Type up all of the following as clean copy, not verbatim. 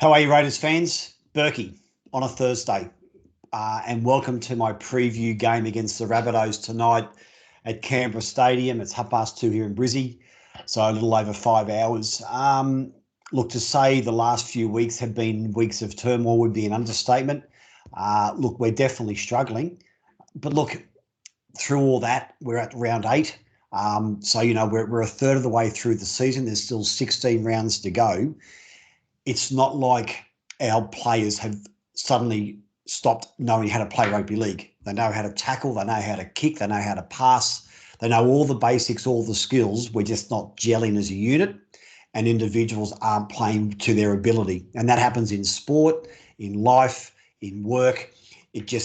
How are you, Raiders fans? Berkey on a Thursday, and welcome to my preview game against the Rabbitohs tonight at Canberra Stadium. It's 2:30 here in Brizzy, so a little over 5 hours. Look, to say the last few weeks have been weeks of turmoil would be an understatement. Look, we're definitely struggling, but look, through all that, we're at round 8. So, we're a third of the way through the season. There's still 16 rounds to go. It's not like our players have suddenly stopped knowing how to play rugby league. They know how to tackle, they know how to kick, they know how to pass, they know all the basics, all the skills. We're just not gelling as a unit, and individuals aren't playing to their ability. And that happens in sport, in life, in work.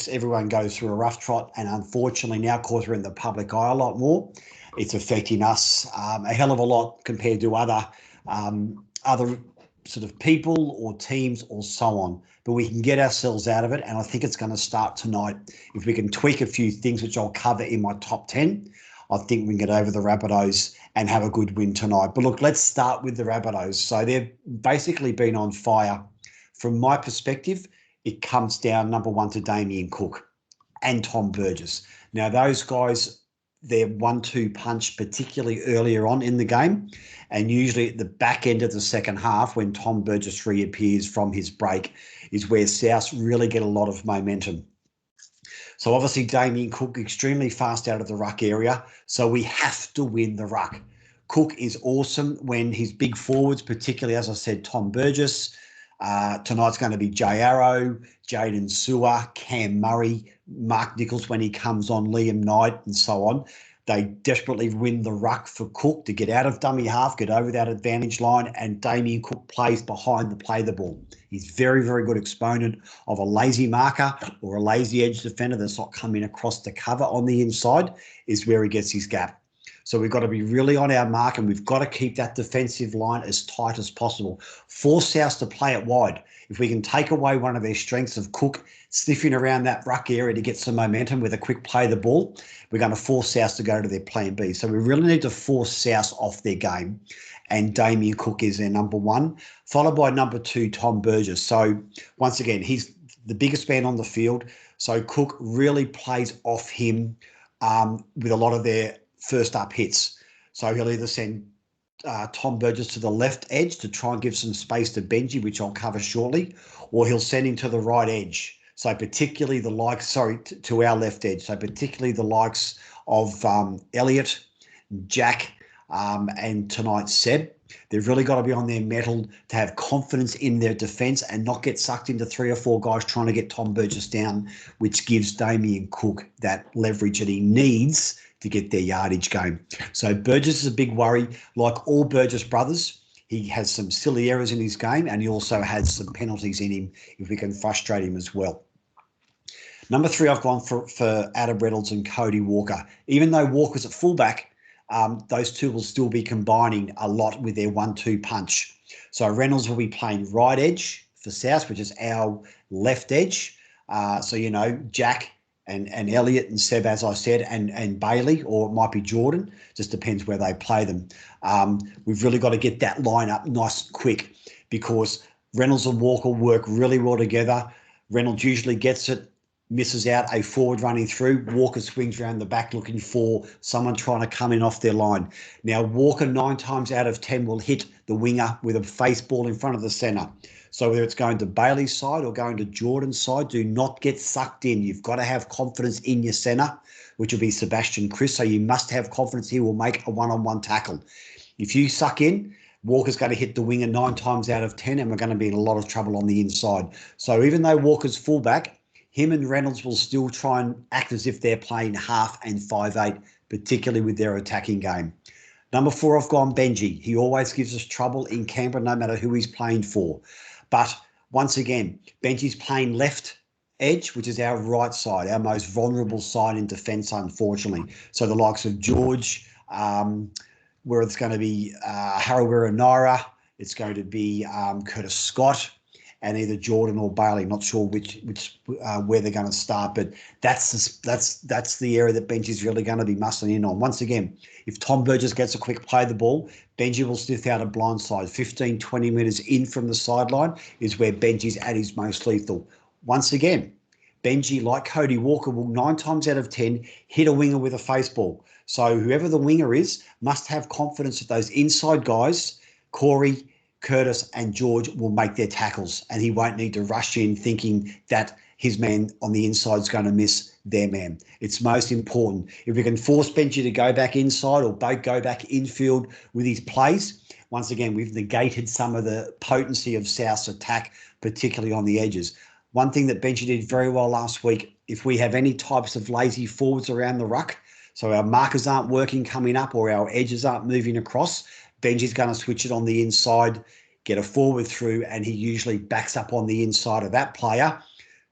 Everyone goes through a rough trot, and unfortunately now, of course, we're in the public eye a lot more. It's affecting us a hell of a lot compared to other sort of people or teams or so on. But we can get ourselves out of it, and I think it's going to start tonight. If we can tweak a few things, which I'll cover in my top 10, I think we can get over the Rabbitohs and have a good win tonight. But look, let's start with the Rabbitohs. So they've basically been on fire. From my perspective, it comes down, number one, to Damien Cook and Tom Burgess. Now, those guys, their 1-2 punch, particularly earlier on in the game, and usually at the back end of the second half when Tom Burgess reappears from his break, is where South really get a lot of momentum. So obviously Damien Cook extremely fast out of the ruck area, so we have to win the ruck. Cook is awesome when his big forwards, particularly, as I said, Tom Burgess. Tonight's going to be Jay Arrow, Jaden Sewer, Cam Murray, Mark Nichols when he comes on, Liam Knight, and so on. They desperately win the ruck for Cook to get out of dummy half, get over that advantage line, and Damien Cook plays behind the play the ball. He's very, very good exponent of a lazy marker or a lazy edge defender that's not coming across the cover on the inside, is where he gets his gap. So we've got to be really on our mark, and we've got to keep that defensive line as tight as possible. Force South to play it wide. If we can take away one of their strengths of Cook sniffing around that ruck area to get some momentum with a quick play the ball, we're going to force South to go to their plan B. So we really need to force South off their game, and Damien Cook is their number one, followed by number 2, Tom Burgess. So once again, he's the biggest man on the field. So Cook really plays off him with a lot of their first up hits. So he'll either send Tom Burgess to the left edge to try and give some space to Benji, which I'll cover shortly, or he'll send him to the right edge. So particularly the likes, to our left edge. So particularly the likes of Elliott, Jack, and tonight Seb. They've really got to be on their mettle to have confidence in their defence and not get sucked into 3 or 4 guys trying to get Tom Burgess down, which gives Damien Cook that leverage that he needs to get their yardage going. So Burgess is a big worry. Like all Burgess brothers, he has some silly errors in his game, and he also has some penalties in him if we can frustrate him as well. Number 3, I've gone for Adam Reynolds and Cody Walker. Even though Walker's at fullback, those two will still be combining a lot with their 1-2 punch. So Reynolds will be playing right edge for South, which is our left edge. Jack and Elliott and Seb, as I said, and Bailey, or it might be Jordan. Just depends where they play them. We've really got to get that line up nice and quick, because Reynolds and Walker work really well together. Reynolds usually gets it, misses out a forward running through. Walker swings around the back looking for someone trying to come in off their line. Now, Walker 9 times out of 10 will hit the winger with a face ball in front of the centre. So whether it's going to Bailey's side or going to Jordan's side, do not get sucked in. You've got to have confidence in your centre, which will be Sebastian Chris. So you must have confidence he will make a one-on-one tackle. If you suck in, Walker's going to hit the winger 9 times out of 10, and we're going to be in a lot of trouble on the inside. So even though Walker's fullback, him and Reynolds will still try and act as if they're playing half and 5'8", particularly with their attacking game. Number 4, I've gone Benji. He always gives us trouble in Canberra, no matter who he's playing for. But once again, Benji's playing left edge, which is our right side, our most vulnerable side in defence, unfortunately. So the likes of George, where it's going to be Harawira Naira, it's going to be Curtis Scott, and either Jordan or Bailey. Not sure which where they're going to start, but that's the area that Benji's really going to be muscling in on. Once again, if Tom Burgess gets a quick play of the ball, Benji will sniff out a blind side. 15, 20 metres in from the sideline is where Benji's at his most lethal. Once again, Benji, like Cody Walker, will 9 times out of 10 hit a winger with a face ball. So whoever the winger is must have confidence that those inside guys, Corey, Curtis and George, will make their tackles, and he won't need to rush in thinking that his man on the inside is going to miss their man. It's most important. If we can force Benji to go back inside or go back infield with his plays, once again, we've negated some of the potency of South's attack, particularly on the edges. One thing that Benji did very well last week, if we have any types of lazy forwards around the ruck, so our markers aren't working coming up or our edges aren't moving across, Benji's going to switch it on the inside, get a forward through, and he usually backs up on the inside of that player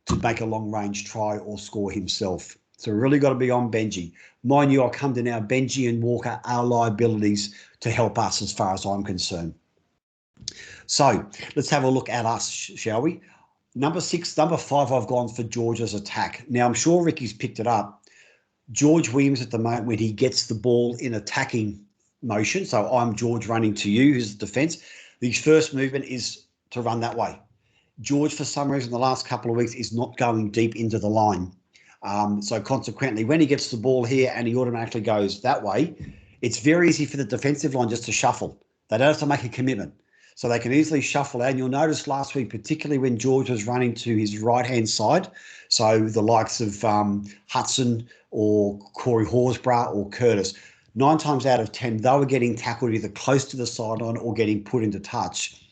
to make a long-range try or score himself. So we really got to be on Benji. Mind you, I'll come to now, Benji and Walker are liabilities to help us as far as I'm concerned. So let's have a look at us, shall we? Number 5, I've gone for George's attack. Now, I'm sure Ricky's picked it up. George Williams at the moment, when he gets the ball in attacking motion, so I'm George running to you, who's the defence, his first movement is to run that way. George, for some reason, the last couple of weeks is not going deep into the line. So consequently, when he gets the ball here and he automatically goes that way, it's very easy for the defensive line just to shuffle. They don't have to make a commitment. So they can easily shuffle out. And you'll notice last week, particularly when George was running to his right-hand side, so the likes of Hudson or Corey Horsburgh or Curtis, 9 times out of 10, they were getting tackled either close to the sideline or getting put into touch.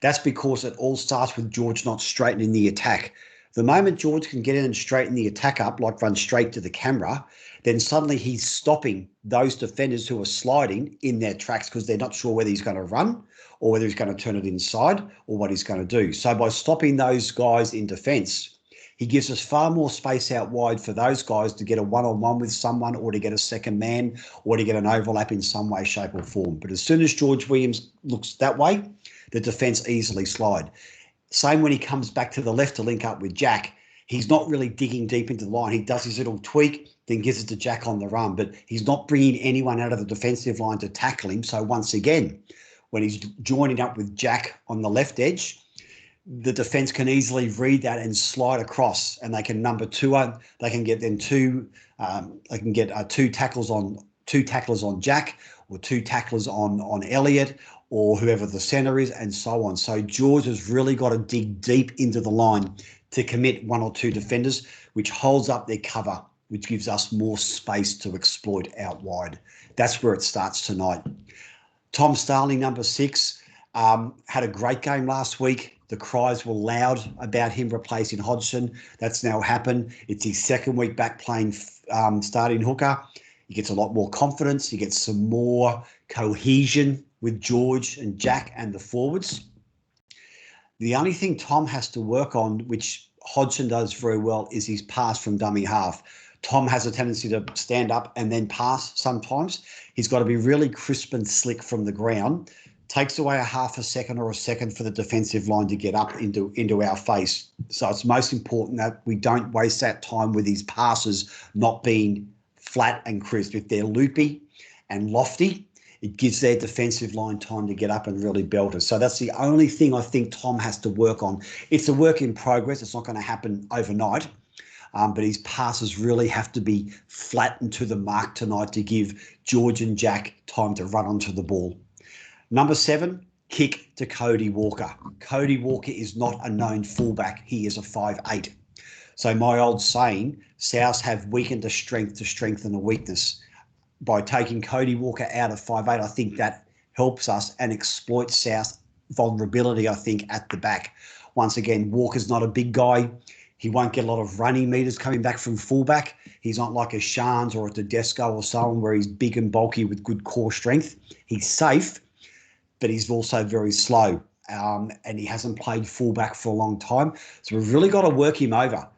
That's because it all starts with George not straightening the attack. The moment George can get in and straighten the attack up, like run straight to the camera, then suddenly he's stopping those defenders who are sliding in their tracks because they're not sure whether he's going to run or whether he's going to turn it inside or what he's going to do. So by stopping those guys in defence, he gives us far more space out wide for those guys to get a one-on-one with someone or to get a second man or to get an overlap in some way, shape or form. But as soon as George Williams looks that way, the defence easily slide. Same when he comes back to the left to link up with Jack. He's not really digging deep into the line. He does his little tweak, then gives it to Jack on the run. But he's not bringing anyone out of the defensive line to tackle him. So once again, when he's joining up with Jack on the left edge, the defence can easily read that and slide across, and they can number two. They can get them two. They can get two tacklers on Jack, or 2 tacklers on Elliott, or whoever the centre is, and so on. So George has really got to dig deep into the line to commit 1 or 2 defenders, which holds up their cover, which gives us more space to exploit out wide. That's where it starts tonight. Tom Starling, number 6, had a great game last week. The cries were loud about him replacing Hodgson. That's now happened. It's his second week back playing starting hooker. He gets a lot more confidence. He gets some more cohesion with George and Jack and the forwards. The only thing Tom has to work on, which Hodgson does very well, is his pass from dummy half. Tom has a tendency to stand up and then pass sometimes. He's got to be really crisp and slick from the ground. Takes away a half a second or a second for the defensive line to get up into our face. So it's most important that we don't waste that time with his passes not being flat and crisp. If they're loopy and lofty, it gives their defensive line time to get up and really belt us. So that's the only thing I think Tom has to work on. It's a work in progress. It's not going to happen overnight. But his passes really have to be flat and to the mark tonight to give George and Jack time to run onto the ball. Number 7, kick to Cody Walker. Cody Walker is not a known fullback. He is a 5'8". So my old saying, Souths have weakened a strength to strengthen a weakness. By taking Cody Walker out of 5'8", I think that helps us and exploits South's vulnerability, I think, at the back. Once again, Walker's not a big guy. He won't get a lot of running meters coming back from fullback. He's not like a Shans or a Tedesco or someone where he's big and bulky with good core strength. He's safe, but he's also very slow, and he hasn't played fullback for a long time. So we've really got to work him over.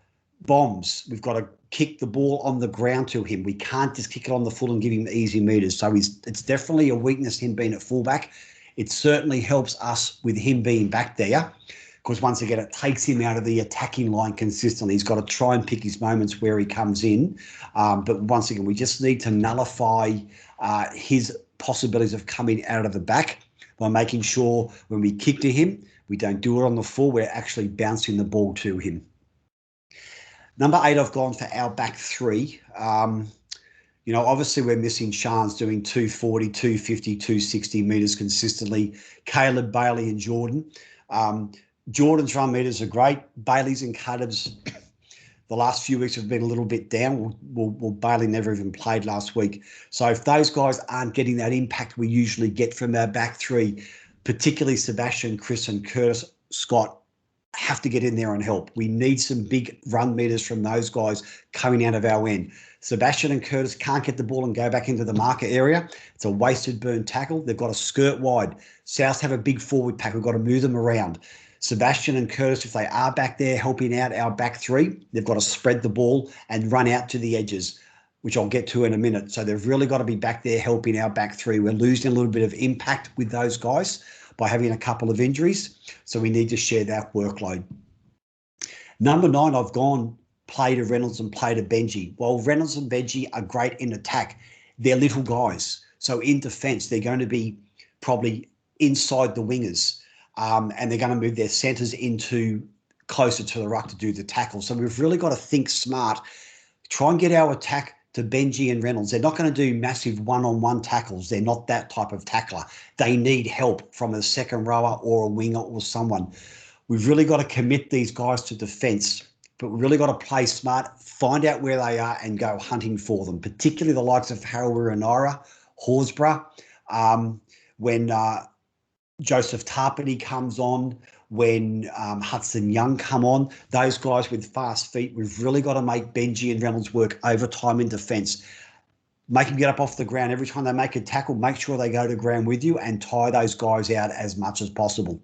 Bombs, we've got to kick the ball on the ground to him. We can't just kick it on the full and give him easy meters. So it's definitely a weakness, him being at fullback. It certainly helps us with him being back there because once again, it takes him out of the attacking line consistently. He's got to try and pick his moments where he comes in. But once again, we just need to nullify his possibilities of coming out of the back by making sure when we kick to him, we don't do it on the full, we're actually bouncing the ball to him. Number 8, I've gone for our back 3. Obviously we're missing Shans doing 240, 250, 260 metres consistently. Caleb, Bailey and Jordan. Jordan's run meters are great. Bailey's and Caleb's the last few weeks have been a little bit down. Well, Bailey never even played last week. So if those guys aren't getting that impact we usually get from our back 3, particularly Sebastian, Chris and Curtis Scott, have to get in there and help. We need some big run meters from those guys coming out of our end. Sebastian and Curtis can't get the ball and go back into the marker area. It's a wasted burn tackle. They've got to skirt wide. South have a big forward pack. We've got to move them around. Sebastian and Curtis, if they are back there helping out our back 3, they've got to spread the ball and run out to the edges, which I'll get to in a minute. So they've really got to be back there helping our back 3. We're losing a little bit of impact with those guys by having a couple of injuries. So we need to share that workload. Number 9, I've gone play to Reynolds and play to Benji. Well, Reynolds and Benji are great in attack. They're little guys. So in defence, they're going to be probably inside the wingers. And they're going to move their centres into closer to the ruck to do the tackle. So we've really got to think smart. Try and get our attack to Benji and Reynolds. They're not going to do massive one-on-one tackles. They're not that type of tackler. They need help from a second rower or a winger or someone. We've really got to commit these guys to defence, but we've really got to play smart, find out where they are and go hunting for them, particularly the likes of Harawira, Horsburgh, when Joseph Tarpany comes on, when Hudson Young come on, those guys with fast feet, we've really got to make Benji and Reynolds work overtime in defence. Make them get up off the ground. Every time they make a tackle, make sure they go to ground with you and tie those guys out as much as possible.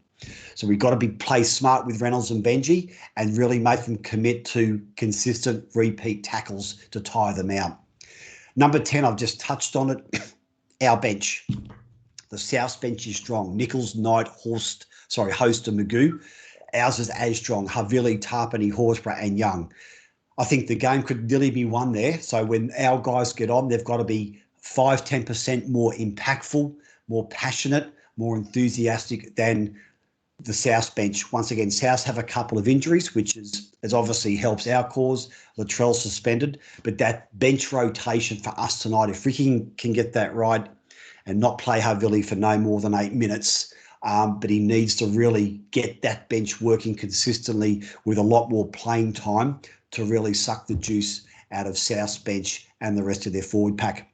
So we've got to play smart with Reynolds and Benji and really make them commit to consistent repeat tackles to tire them out. Number 10, I've just touched on it, our bench. The South bench is strong. Nichols, Knight, Host and Magoo. Ours is as strong. Havili, Tarpany, Horsburgh and Young. I think the game could really be won there. So when our guys get on, they've got to be 5-10% more impactful, more passionate, more enthusiastic than the South bench. Once again, South have a couple of injuries, which is obviously helps our cause. Latrell suspended. But that bench rotation for us tonight, if we can get that right, and not play Havili for no more than 8 minutes. But he needs to really get that bench working consistently with a lot more playing time to really suck the juice out of South's bench and the rest of their forward pack.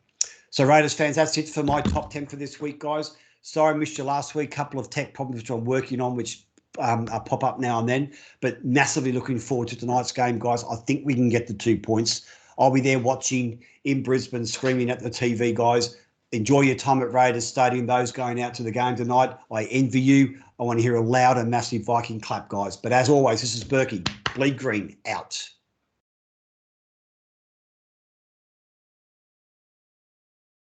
So Raiders fans, that's it for my top 10 for this week, guys. Sorry I missed you last week. Couple of tech problems which I'm working on, which pop up now and then. But massively looking forward to tonight's game, guys. I think we can get the 2 points. I'll be there watching in Brisbane, screaming at the TV, guys. Enjoy your time at Raiders Stadium. Those going out to the game tonight, I envy you. I want to hear a loud and massive Viking clap, guys. But as always, this is Bourkeys. Bleed green, out.